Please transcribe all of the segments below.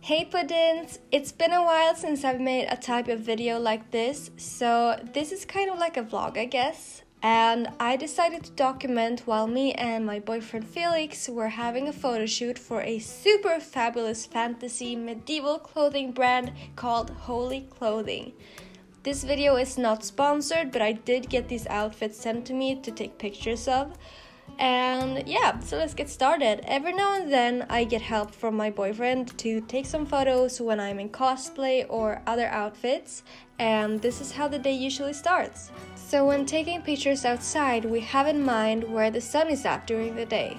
Hey Puddins! It's been a while since I've made a type of video like this, so this is kind of like a vlog, I guess. And I decided to document while me and my boyfriend Felix were having a photo shoot for a super fabulous fantasy medieval clothing brand called Holy Clothing. This video is not sponsored, but I did get these outfits sent to me to take pictures of. And yeah, so let's get started. Every now and then I get help from my boyfriend to take some photos when I'm in cosplay or other outfits, and this is how the day usually starts. So when taking pictures outside, we have in mind where the sun is at during the day.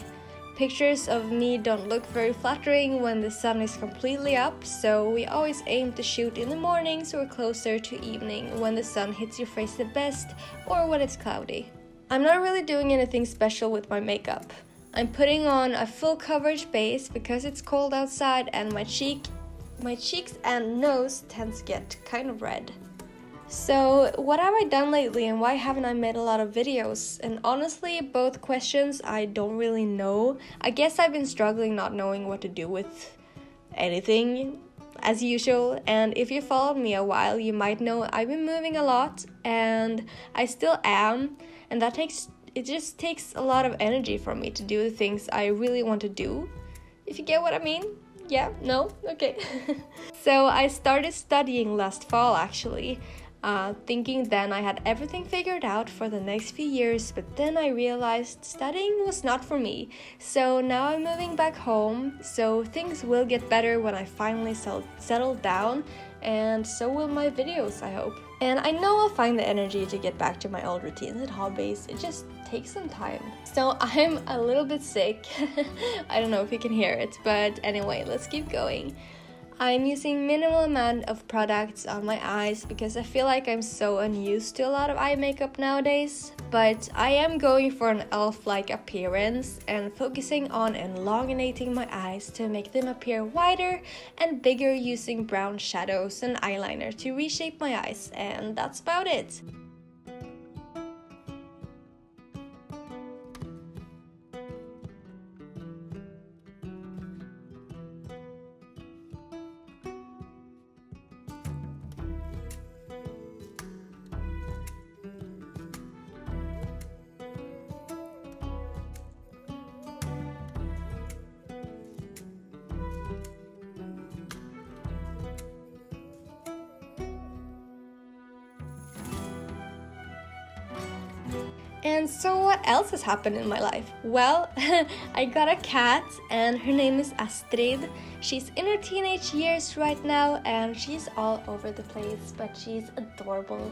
Pictures of me don't look very flattering when the sun is completely up, so we always aim to shoot in the mornings or closer to evening when the sun hits your face the best or when it's cloudy. I'm not really doing anything special with my makeup. I'm putting on a full coverage base because it's cold outside and my cheeks and nose tend to get kind of red. So what have I done lately and why haven't I made a lot of videos? And honestly, both questions I don't really know. I guess I've been struggling not knowing what to do with anything as usual, and if you followed me a while you might know I've been moving a lot, and I still am, and it just takes a lot of energy from me to do the things I really want to do, if you get what I mean. Yeah? No? Okay. So I started studying last fall actually, thinking then I had everything figured out for the next few years, but then I realized studying was not for me. So now I'm moving back home, so things will get better when I finally settle down, and so will my videos, I hope. And I know I'll find the energy to get back to my old routines and hobbies. It just takes some time. So I'm a little bit sick. I don't know if you can hear it, but anyway, let's keep going. I'm using minimal amount of products on my eyes because I feel like I'm so unused to a lot of eye makeup nowadays, but I am going for an elf-like appearance and focusing on elongating my eyes to make them appear wider and bigger using brown shadows and eyeliner to reshape my eyes, and that's about it. And so what else has happened in my life? Well, I got a cat and her name is Astrid. She's in her teenage years right now and she's all over the place, but she's adorable.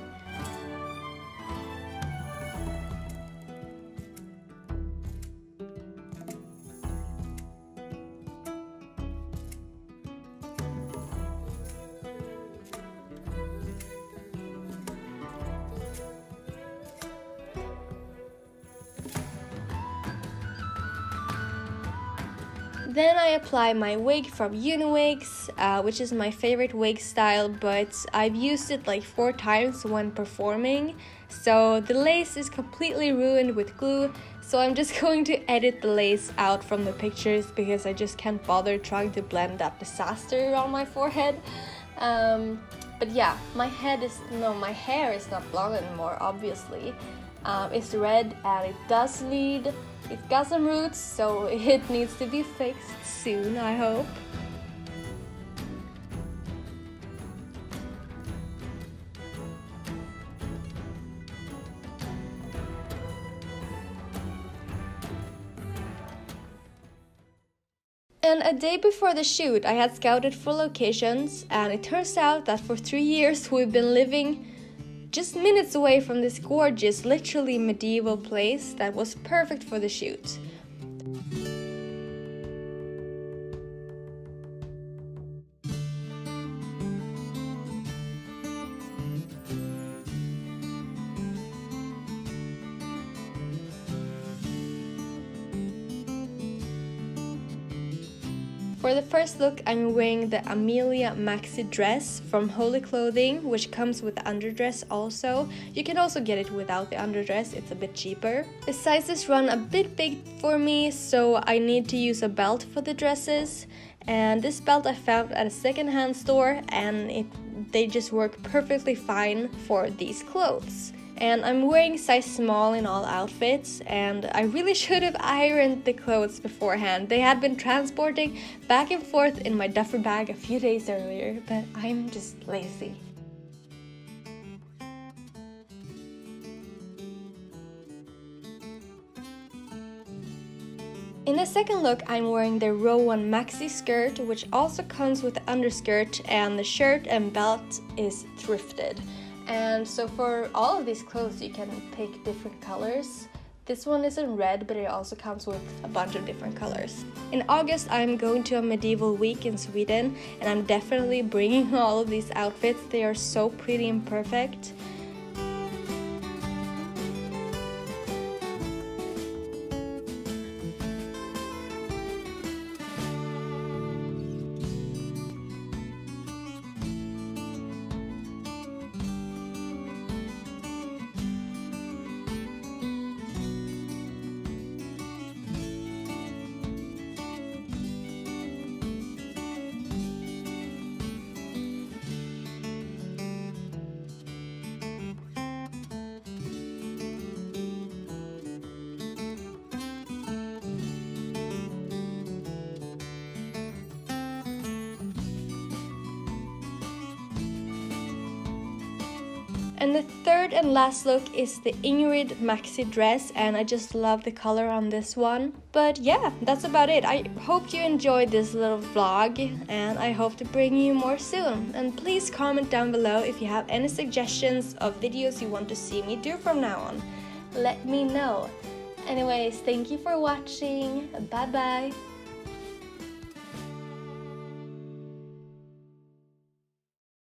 Then I apply my wig from Uniwigs, which is my favorite wig style, but I've used it like 4 times when performing, so the lace is completely ruined with glue, so I'm just going to edit the lace out from the pictures because I just can't bother trying to blend that disaster around my forehead. But yeah, my hair is not blonde anymore, obviously. It's red and it's got some roots, so it needs to be fixed soon, I hope. And a day before the shoot, I had scouted for locations, and it turns out that for 3 years we've been living just minutes away from this gorgeous, literally medieval place that was perfect for the shoot. For the first look, I'm wearing the Amelia maxi dress from Holy Clothing, which comes with the underdress also. You can also get it without the underdress, it's a bit cheaper. The sizes run a bit big for me, so I need to use a belt for the dresses. And this belt I found at a secondhand store, and they just work perfectly fine for these clothes. And I'm wearing size small in all outfits, and I really should have ironed the clothes beforehand. They had been transporting back and forth in my duffel bag a few days earlier, but I'm just lazy. In the second look, I'm wearing the Row 1 maxi skirt, which also comes with the underskirt, and the shirt and belt is thrifted. And so for all of these clothes you can pick different colors. This one is in red, but it also comes with a bunch of different colors. In August I'm going to a medieval week in Sweden, and I'm definitely bringing all of these outfits. They are so pretty and perfect. And the third and last look is the Ingrid maxi dress, and I just love the color on this one. But yeah, that's about it. I hope you enjoyed this little vlog, and I hope to bring you more soon. And please comment down below if you have any suggestions of videos you want to see me do from now on. Let me know. Anyways, thank you for watching. Bye bye.